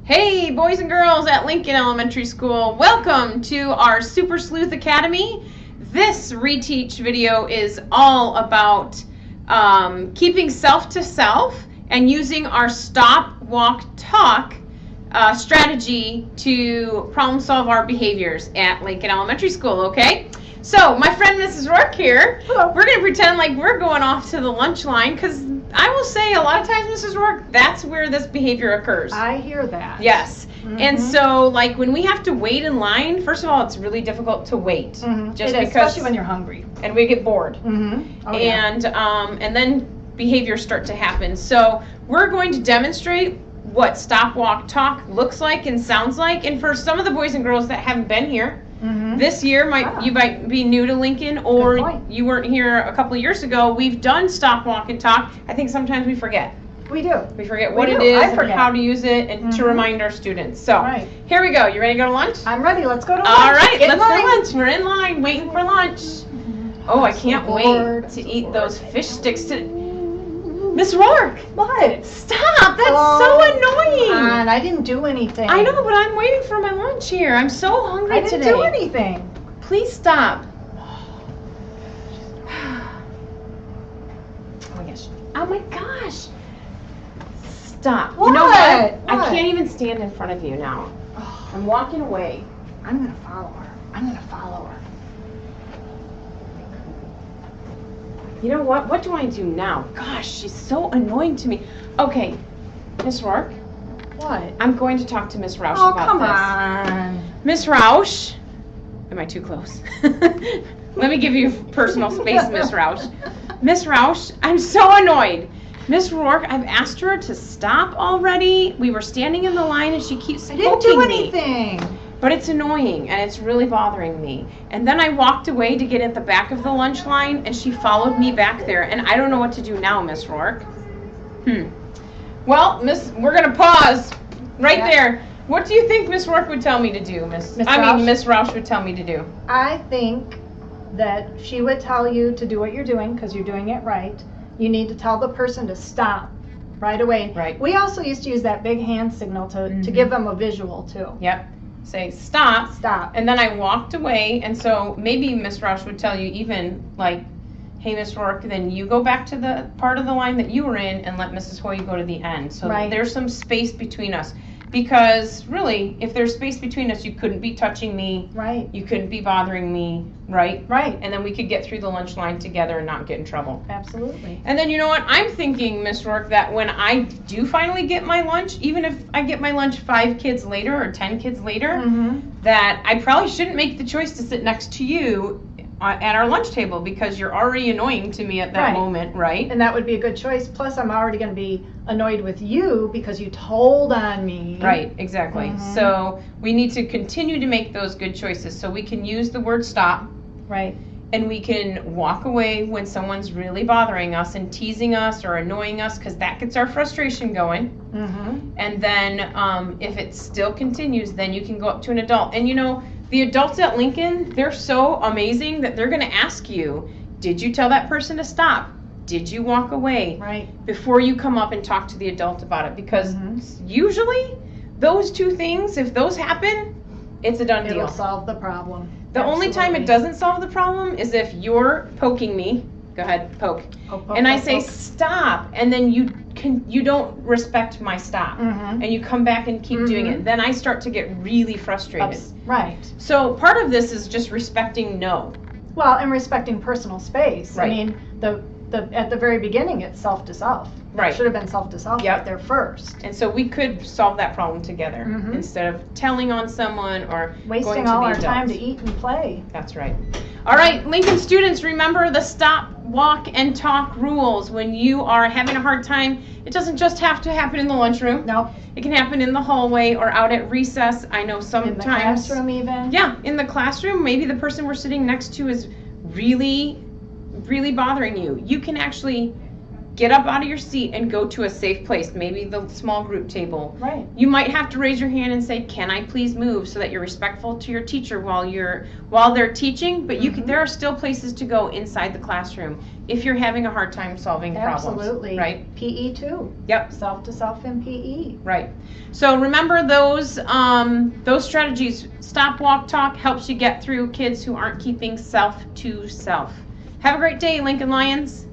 Hey, boys and girls at Lincoln Elementary School. Welcome to our Super Sleuth Academy. This reteach video is all about keeping self to self and using our stop, walk, talk strategy to problem solve our behaviors at Lincoln Elementary School, okay? So, my friend Mrs. Rourke here, Hello. We're going to pretend like we're going off to the lunch line because I will say a lot of times, Mrs. Rourke, that's where this behavior occurs. I hear that. Yes. And so, like, when we have to wait in line, first of all, it's really difficult to wait. Just It is, because, especially when you're hungry. and we get bored. Oh, yeah. And then behaviors start to happen. So we're going to demonstrate what stop, walk, talk looks like and sounds like. And for some of the boys and girls that haven't been here, this year you might be new to Lincoln, or you weren't here a couple of years ago. We've done stop, walk, and talk. I think sometimes we forget. We do. We forget what it is and how to use it and to remind our students. So here we go. You ready to go to lunch? I'm ready. Let's go to lunch. All right, let's go to lunch. We're in line waiting for lunch. Oh, I can't wait to eat those fish sticks today. Miss Rourke. What? Stop. That's so annoying. And I didn't do anything. I know, but I'm waiting for my lunch here. I'm so hungry today. I didn't do anything. Please stop. Oh my gosh. Stop. What? You know what? What? I can't even stand in front of you now. I'm walking away. I'm going to follow her. I'm going to follow her. You know what? What do I do now? Gosh, she's so annoying to me. Okay, Miss Rourke. What? I'm going to talk to Miss Roush about come this. on. Miss Roush. Am I too close? Let me give you personal space, Miss Roush. Miss Roush, I'm so annoyed. Miss Rourke, I've asked her to stop already. We were standing in the line and she keeps poking me. I didn't do anything. But it's annoying and it's really bothering me. And then I walked away to get at the back of the lunch line and she followed me back there. And I don't know what to do now, Miss Rourke. Well, we're gonna pause right there. What do you think Miss Rourke would tell me to do, Miss Roush would tell me to do? I think that she would tell you to do what you're doing because you're doing it right. You need to tell the person to stop right away. Right. We also used to use that big hand signal to give them a visual too. Yep. Say stop. Stop. And then I walked away, and so maybe Miss Roush would tell you even like, hey, Miss Rourke, then you go back to the part of the line that you were in and let Mrs. Hoy go to the end. So there's some space between us. Because really, if there's space between us, you couldn't be touching me. Right. You couldn't be bothering me, right? Right. And then we could get through the lunch line together and not get in trouble. Absolutely. And then you know what? I'm thinking, Miss Rourke, that when I do finally get my lunch, even if I get my lunch 5 kids later or 10 kids later, that I probably shouldn't make the choice to sit next to you at our lunch table because you're already annoying to me at that moment, right? And that would be a good choice. Plus, I'm already going to be annoyed with you because you told on me. Right, exactly. So we need to continue to make those good choices. So we can use the word stop. Right. And we can walk away when someone's really bothering us and teasing us or annoying us because that gets our frustration going. And then if it still continues, then you can go up to an adult. And you know, the adults at Lincoln, they're so amazing that they're going to ask you, did you tell that person to stop? Did you walk away? Right. Before you come up and talk to the adult about it. Because usually those two things, if those happen, it's a done deal. It'll solve the problem. The only time it doesn't solve the problem is if you're poking me. Go ahead, poke. And I say stop, and then you don't respect my stop, and you come back and keep doing it. Then I start to get really frustrated. Right. So part of this is just respecting no. Well, and respecting personal space. Right. I mean, at the very beginning, it's self to self. Right. It should have been self to self right there first. And so we could solve that problem together instead of telling on someone or wasting going to all the our adult. time to eat and play. That's right. All right, Lincoln students, remember the stop, walk, and talk rules. When you are having a hard time, it doesn't just have to happen in the lunchroom. Nope. It can happen in the hallway or out at recess. I know sometimes. In the classroom even. Yeah, in the classroom. Maybe the person we're sitting next to is really, really bothering you. You can actually get up out of your seat and go to a safe place, maybe the small group table. Right. You might have to raise your hand and say, "Can I please move?" so that you're respectful to your teacher while they're teaching, but there are still places to go inside the classroom if you're having a hard time solving problems. Absolutely. Right? PE too. Yep. Self to self in PE. Right. So remember those strategies. Stop, walk, talk helps you get through kids who aren't keeping self to self. Have a great day, Lincoln Lions.